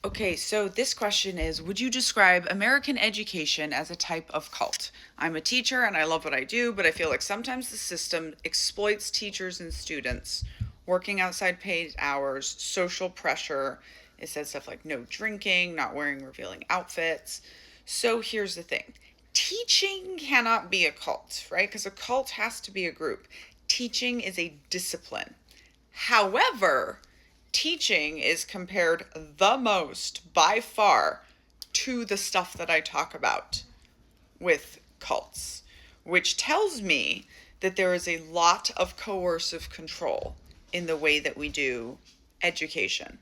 Okay, so this question is, would you describe American education as a type of cult? I'm a teacher and I love what I do, but I feel like sometimes the system exploits teachers and students, working outside paid hours, social pressure. It says stuff like no drinking, not wearing revealing outfits. So here's the thing. Teaching cannot be a cult, right? Because a cult has to be a group. Teaching is a discipline. However, teaching is compared the most by far to the stuff that I talk about with cults, which tells me that there is a lot of coercive control in the way that we do education.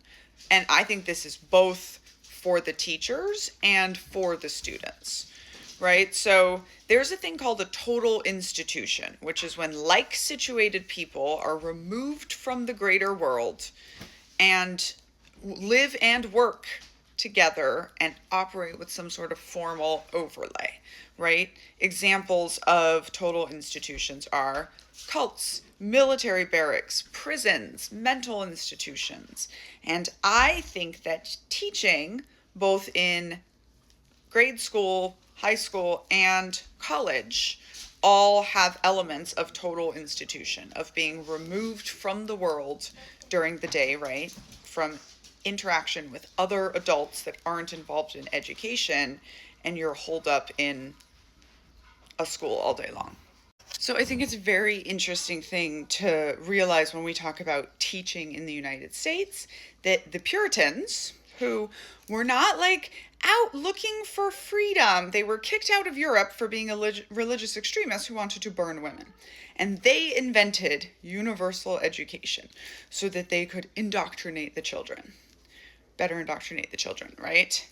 And I think this is both for the teachers and for the students, right? So there's a thing called a total institution, which is when like situated people are removed from the greater world and live and work together and operate with some sort of formal overlay, right? Examples of total institutions are cults, military barracks, prisons, mental institutions. And I think that teaching, both in grade school, high school, and college, all have elements of total institution, of being removed from the world during the day, right? From interaction with other adults that aren't involved in education, and you're holed up in a school all day long. So I think it's a very interesting thing to realize when we talk about teaching in the United States that the Puritans, who were not like out looking for freedom, they were kicked out of Europe for being religious extremists who wanted to burn women. And they invented universal education so that they could indoctrinate the children. Better indoctrinate the children, right?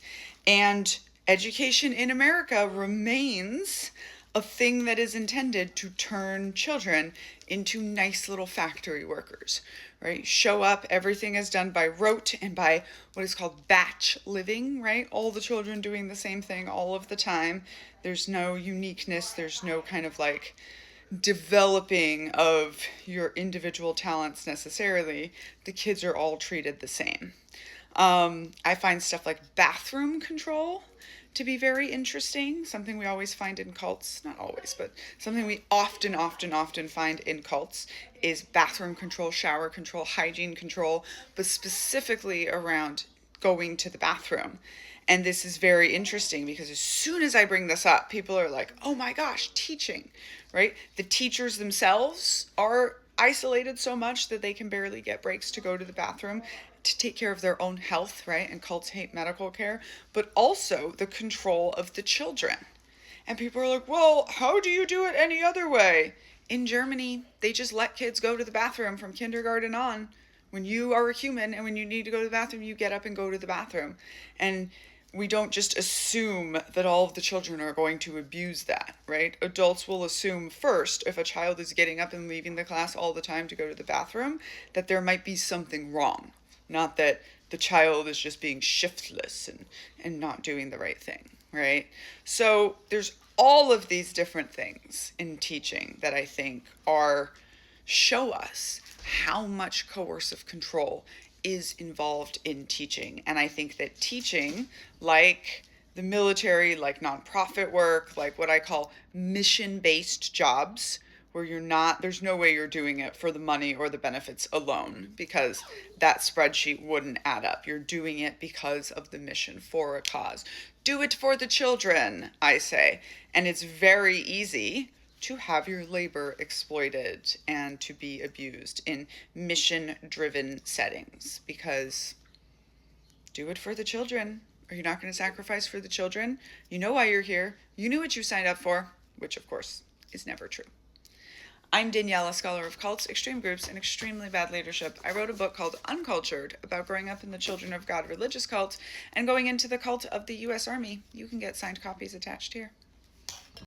And education in America remains a thing that is intended to turn children into nice little factory workers, right? Show up, everything is done by rote and by what is called batch living, right? All the children doing the same thing all of the time. There's no uniqueness, there's no kind of like developing of your individual talents necessarily. The kids are all treated the same. I find stuff like bathroom control to be very interesting. Something we always find in cults, not always, but something we often find in cults is bathroom control, shower control, hygiene control, but specifically around going to the bathroom. And this is very interesting because as soon as I bring this up, people are like, oh my gosh, teaching, right? The teachers themselves are isolated so much that they can barely get breaks to go to the bathroom to take care of their own health, right? And cults hate medical care, but also the control of the children. And people are like, well, how do you do it any other way? In Germany, they just let kids go to the bathroom from kindergarten on. When you are a human and when you need to go to the bathroom, you get up and go to the bathroom. And we don't just assume that all of the children are going to abuse that, right? Adults will assume first, if a child is getting up and leaving the class all the time to go to the bathroom, that there might be something wrong. Not that the child is just being shiftless and not doing the right thing, right? So there's all of these different things in teaching that I think show us how much coercive control is involved in teaching. And I think that teaching, like the military, like nonprofit work, like what I call mission-based jobs, where there's no way you're doing it for the money or the benefits alone, because that spreadsheet wouldn't add up. You're doing it because of the mission, for a cause. Do it for the children, I say. And it's very easy to have your labor exploited and to be abused in mission-driven settings, because do it for the children. Are you not going to sacrifice for the children? You know why you're here. You knew what you signed up for, which of course is never true. I'm Daniella, scholar of cults, extreme groups, and extremely bad leadership. I wrote a book called Uncultured about growing up in the Children of God religious cult and going into the cult of the U.S. Army. You can get signed copies attached here.